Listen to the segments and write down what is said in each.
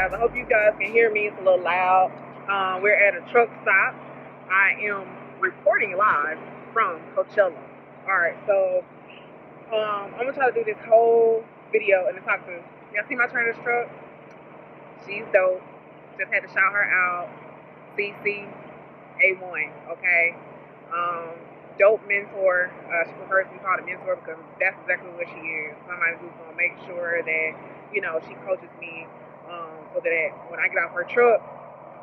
guys. I hope you guys can hear me. It's a little loud. We're at a truck stop. I am reporting live from Coachella. Alright, so I'm gonna try to do this whole video and talk to y'all. See my trainer's truck? She's dope. Just had to shout her out. CC A1, okay? Dope mentor. She prefers to be called a mentor because that's exactly what she is. Somebody who's gonna make sure that, she coaches me, so that when I get off her truck,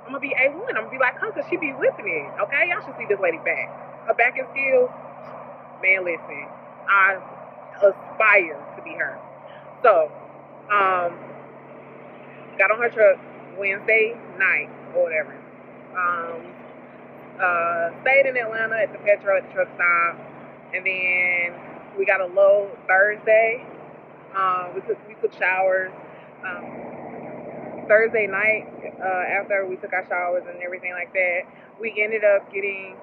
I'm gonna be A1. I'm gonna be like her because she be whipping it, okay? Y'all should see this lady back. Her backing skills, man, listen, I aspire to be her. So, got on her truck Wednesday night or whatever. Stayed in Atlanta at the Petro at the truck stop, and then we got a load Thursday. We took showers. Thursday night, after we took our showers and everything like that, we ended up getting.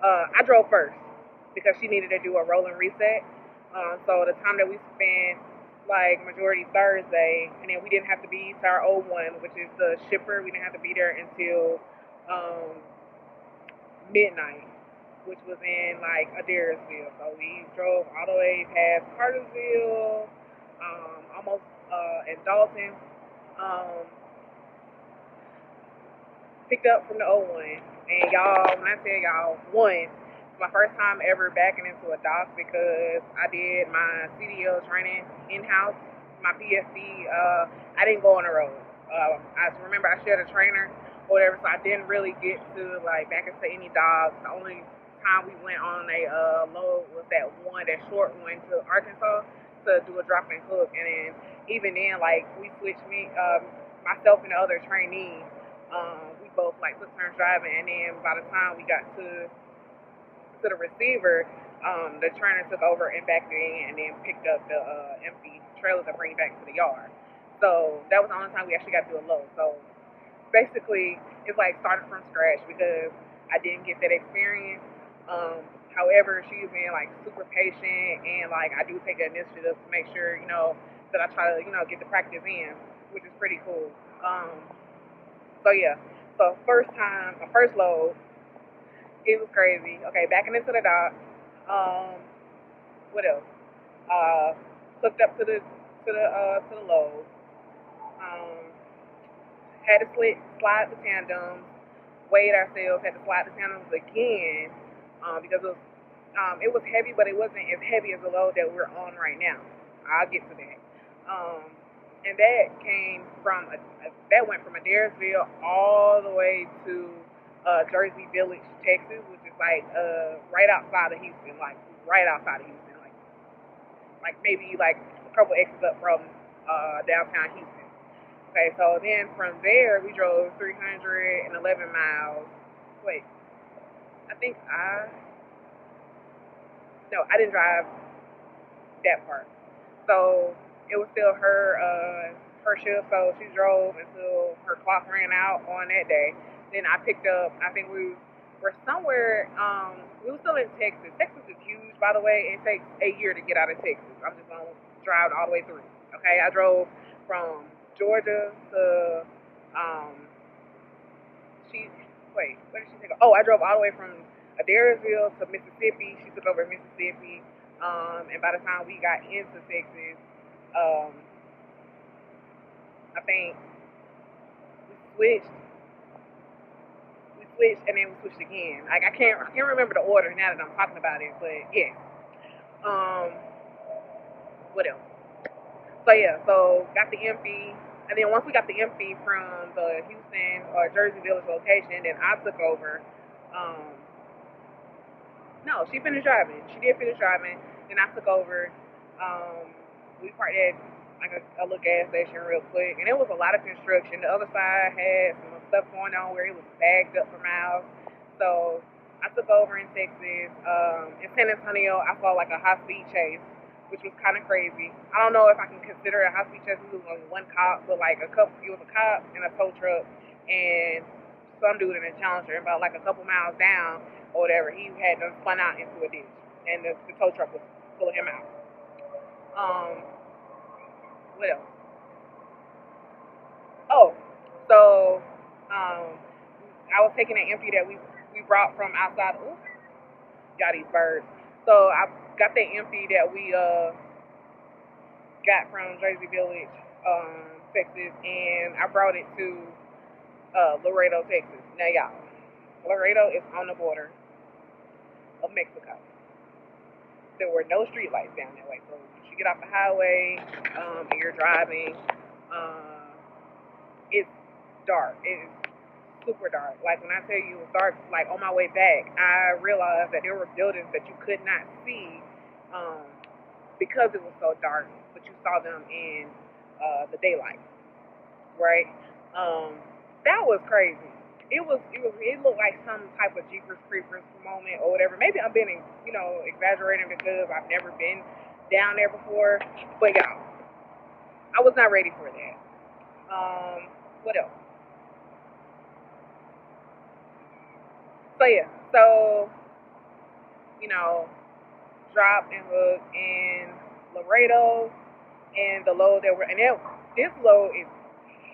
I drove first because she needed to do a rolling reset. So the time that we spent, like majority Thursday, and then we didn't have to be to our old one, which is the shipper. We didn't have to be there until midnight, which was in like Adairsville. So we drove all the way past Cartersville, almost in Dalton. Picked up from the old one, and y'all, when I tell y'all, it's my first time ever backing into a dock because I did my CDL training in-house, my PSD. I didn't go on the road. I remember I shared a trainer or whatever, so I didn't really get to like back into any docks. The only time we went on a load was that short one to Arkansas to do a drop and hook, and then even then, like we switched myself and the other trainee. We both like took turns driving, and then by the time we got to the receiver, the trainer took over and backed in, and then picked up the empty trailers and bring it back to the yard. So that was the only time we actually got to do a load. So basically, it's like starting from scratch because I didn't get that experience. However, she's been like super patient, and like I do take the initiative to make sure that I try to get the practice in, which is pretty cool. So yeah, so first load, it was crazy. Okay, backing into the dock. What else? Hooked up to the load. Had to slide the tandems. Weighed ourselves. Had to slide the tandems again because it was heavy, but it wasn't as heavy as the load that we're on right now. I'll get to that. And that went from Adairsville all the way to Jersey Village, Texas, which is like right outside of Houston, like maybe like a couple exits up from downtown Houston. Okay, so then from there we drove 311 miles. Wait, I didn't drive that part. So it was still her shift, so she drove until her clock ran out on that day. Then I picked up, I think we were somewhere, we were still in Texas. Texas is huge, by the way. It takes a year to get out of Texas. I'm just going to drive all the way through. Okay, I drove from Georgia to, where did she take? I drove all the way from Adairsville to Mississippi. She took over Mississippi, and by the time we got into Texas, I think we switched, and then we switched again. Like I can't remember the order now that I'm talking about it, but yeah. What else? So yeah, so got the empty, and then once we got the empty from the Houston or Jersey Village location, then I took over. No, she finished driving. She did finish driving. Then I took over. We parked at like a little gas station real quick, and it was a lot of construction. The other side had some stuff going on where it was bagged up for miles. So I took over in Texas. In San Antonio, I saw like a high-speed chase, which was kind of crazy. I don't know if I can consider it a high-speed chase. It was only one cop, but like it was a cop and a tow truck, and some dude in a Challenger. About like a couple miles down or whatever, he had to spun out into a ditch, and the tow truck was pulling him out. What else? Oh, was taking an empty that we brought from outside. Ooh, got these birds. So I got that empty that we got from Jersey Village, Texas, and I brought it to Laredo, Texas. Now, y'all, Laredo is on the border of Mexico. There were no street lights down that way. So once you get off the highway and you're driving, it's dark. It's super dark. Like when I tell you it was dark, like on my way back, I realized that there were buildings that you could not see because it was so dark, but you saw them in the daylight, right? That was crazy. It looked like some type of Jeepers Creepers moment or whatever. Maybe I'm being, exaggerating because I've never been down there before. But y'all, I was not ready for that. What else? So yeah, drop and hook in Laredo, and the load this load is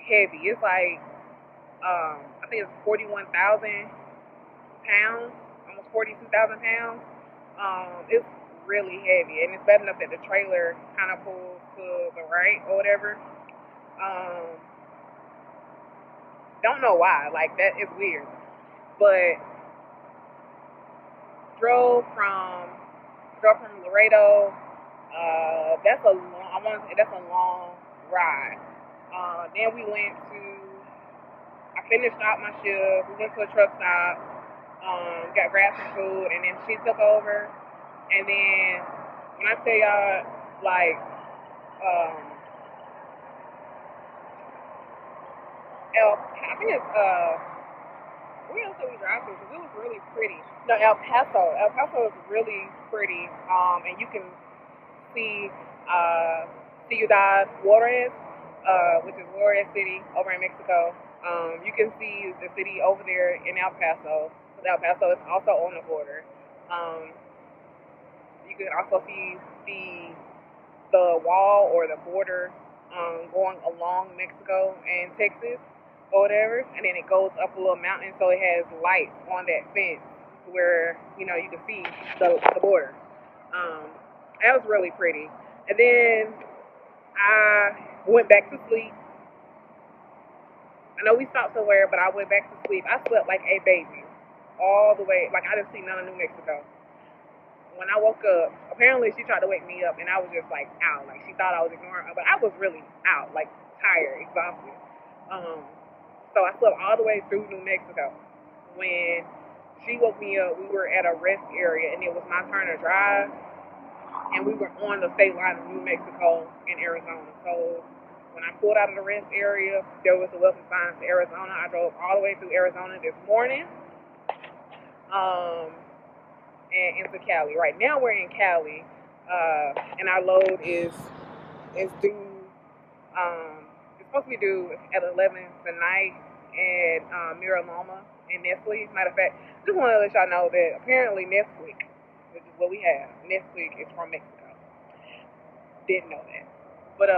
heavy. It's like I think it's 41,000 pounds, almost 42,000 pounds. It's really heavy, and it's bad enough that the trailer kind of pulls to the right or whatever. Don't know why. Like that is weird, but drove from Laredo. That's a long. I want to say that's a long ride. Then we went to. I finished out my shift. We went to a truck stop. Grabbed some food, and then she took over. And then when I tell y'all, like, I think it's where else did we drive to? Because it was really pretty. No, El Paso. El Paso is really pretty. And you can see Ciudad Juarez, which is Juarez City over in Mexico. You can see the city over there in El Paso. El Paso is also on the border. You can also see the wall or the border going along Mexico and Texas or whatever, and then it goes up a little mountain, so it has lights on that fence where you can see the border. That was really pretty. And then I went back to sleep. I know we stopped somewhere, but I went back to sleep. I slept like a baby all the way. Like I didn't see none of New Mexico. When I woke up, apparently she tried to wake me up, and I was just like out. Like she thought I was ignoring her, but I was really out, like tired, exhausted. So I slept all the way through New Mexico. When she woke me up, we were at a rest area, and it was my turn to drive, and we were on the state line of New Mexico and Arizona. So when I pulled out of the rest area, there was a welcome sign to Arizona. I drove all the way through Arizona this morning, and into Cali. Right now we're in Cali, and our load is due. It's supposed to be due at 11 tonight at Mira Loma in Nestle. Matter of fact, just want to let y'all know that apparently Nestle, which is what we have, Nestle is from Mexico. Didn't know that, but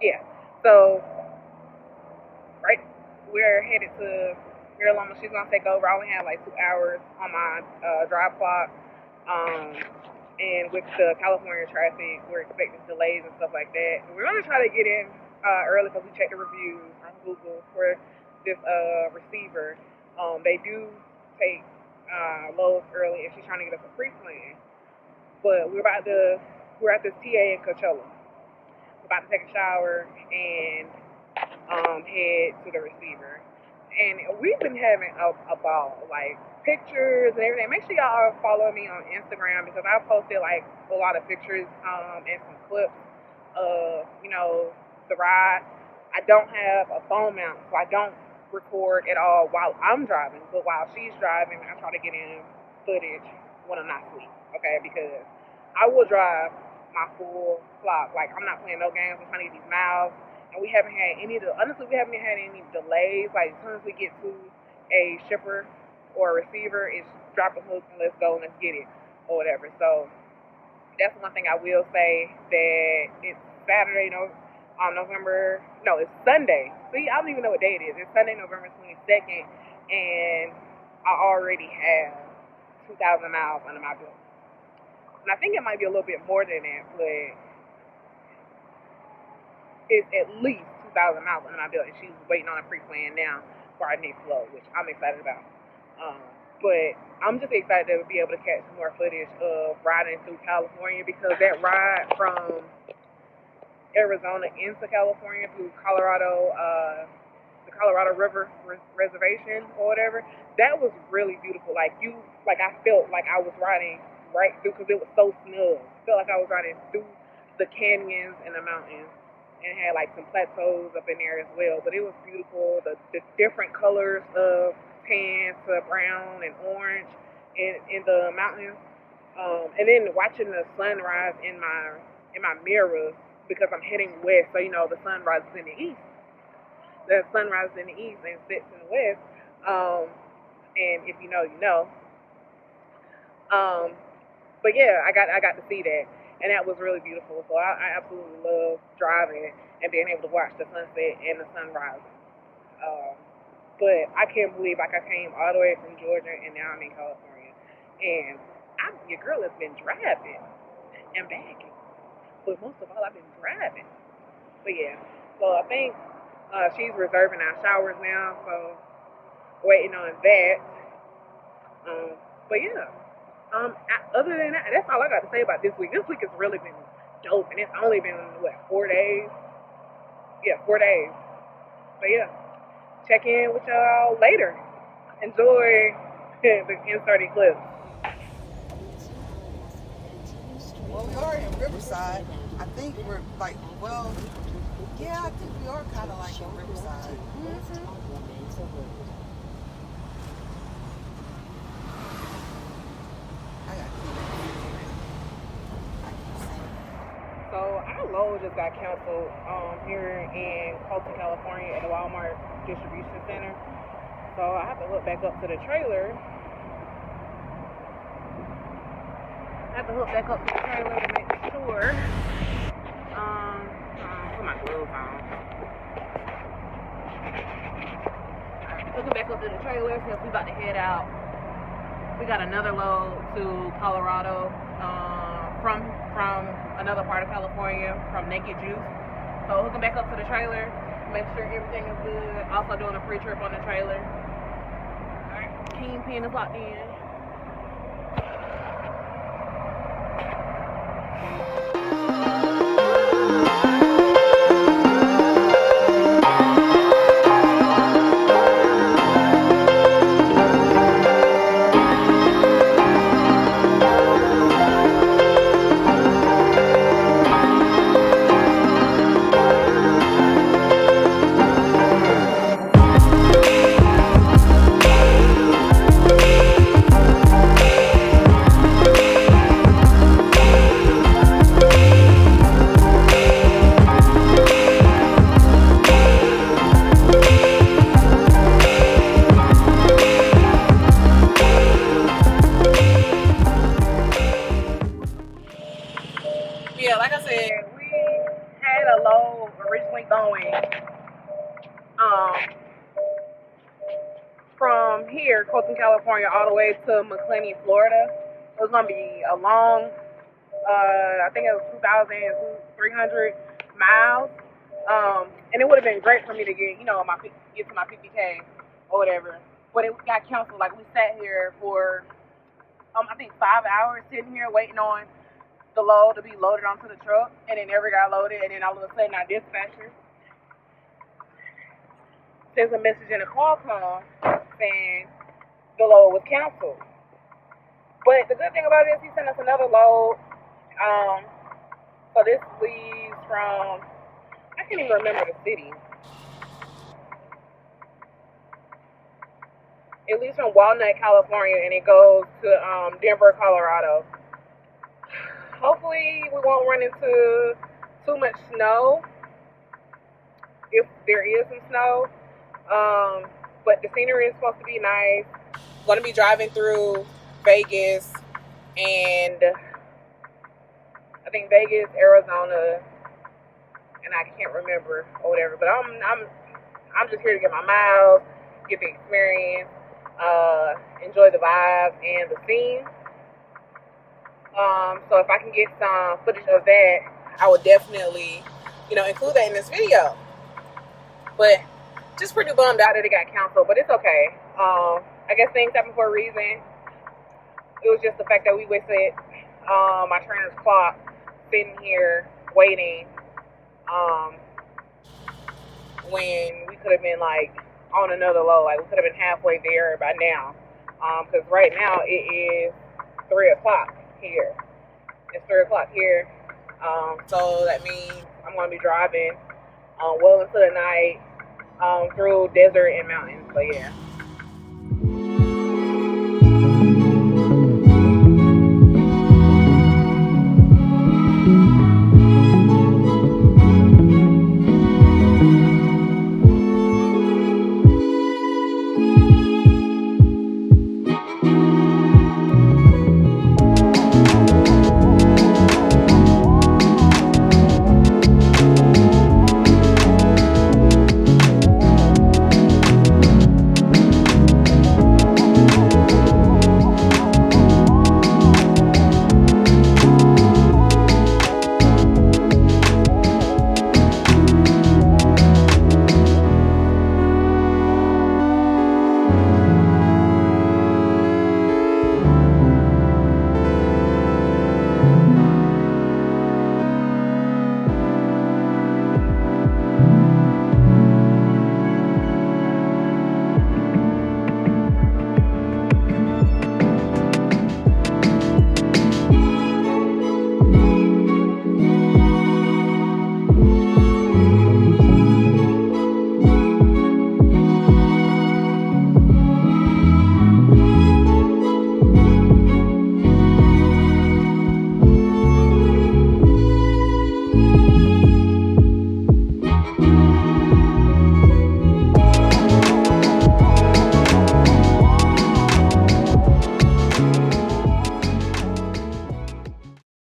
yeah. So right, we're headed to Mira Loma. She's gonna take over. I only have like 2 hours on my drive clock. And with the California traffic, we're expecting delays and stuff like that. We're gonna try to get in early because we checked the reviews on Google for this receiver. They do take loads early, and she's trying to get us a pre-plan. But we're at this TA in Coachella. We're about to take a shower and head to the receiver. And we've been having a ball, like pictures and everything. Make sure y'all are following me on Instagram because I posted like a lot of pictures and some clips of the ride. I don't have a phone mount, so I don't record at all while I'm driving. But while she's driving, I try to get in footage when I'm not asleep. Okay, because I will drive my full clock. Like I'm not playing no games. I'm trying to get these miles. And we haven't had any delays. Like as soon as we get to a shipper or a receiver, it's drop a hook and let's go and let's get it or whatever. So that's one thing I will say, that it's Saturday, it's Sunday. See, I don't even know what day it is. It's Sunday, November 22nd, and I already have 2,000 miles under my belt. And I think it might be a little bit more than that, but it's at least 2,000 miles under my belt, and she's waiting on a pre-plan now for our next load, which I'm excited about. But I'm just excited to be able to catch some more footage of riding through California, because that ride from Arizona into California through Colorado, the Colorado River Reservation or whatever, that was really beautiful. Like I felt like I was riding right through, because it was so snug. I felt like I was riding through the canyons and the mountains, and had like some plateaus up in there as well. But it was beautiful. The different colors of tan to brown and orange in the mountains, and then watching the sunrise in my mirror, because I'm heading west. So the sun rises in the east. The sun rises in the east and sets in the west. And if you know, you know. But yeah, I got to see that, and that was really beautiful. So I absolutely love driving and being able to watch the sunset and the sunrise. But I can't believe I came all the way from Georgia and now I'm in California. And your girl has been driving and backing. But most of all, I've been driving. But yeah, so I think she's reserving our showers now, so waiting on that. But yeah, other than that, that's all I got to say about this week. This week has really been dope, and it's only been, 4 days? Yeah, 4 days. But yeah. Check in with y'all later. Enjoy the inserted clips. Well, we are in Riverside. I think we're I think we are kind of like in Riverside. So our load just got canceled here in Colton, California at the Walmart distribution center. So I have to hook back up to the trailer. To make sure. Put my gloves on. Hooking back up to the trailer since we about to head out. We got another load to Colorado from another part of California, from Naked Juice. So hooking back up to the trailer, make sure everything is good. Also doing a free trip on the trailer. Alright, Kingpin is locked in. Yeah, like I said, we had a load originally going from here, Colton, California, all the way to McClenny, Florida. It was going to be a long, I think it was 2,300 miles. And it would have been great for me to get to my 50K or whatever. But it got canceled. Like, we sat here for, I think 5 hours sitting here waiting on the load to be loaded onto the truck, and it never got loaded. And then all of a sudden, our dispatcher sends a message in a call call saying the load was canceled. But the good thing about it is he sent us another load. So this leaves from, I can't even remember the city. It leaves from Walnut, California, and it goes to Denver, Colorado. Hopefully we won't run into too much snow, if there is some snow. But the scenery is supposed to be nice. I'm going to be driving through Vegas and I think Vegas, Arizona, and I can't remember or whatever. But I'm just here to get my miles, get the experience. enjoy the vibes and the scene. So if I can get some footage of that, I would definitely, include that in this video. But just pretty bummed out that it got canceled, but it's okay. I guess things happen for a reason. It was just the fact that we wasted my trainer's clock sitting here waiting when we could have been like on another load. Like we could have been halfway there by now. Because right now it is 3 o'clock here. It's 3 o'clock here. So that means I'm going to be driving well into the night through desert and mountains. So yeah.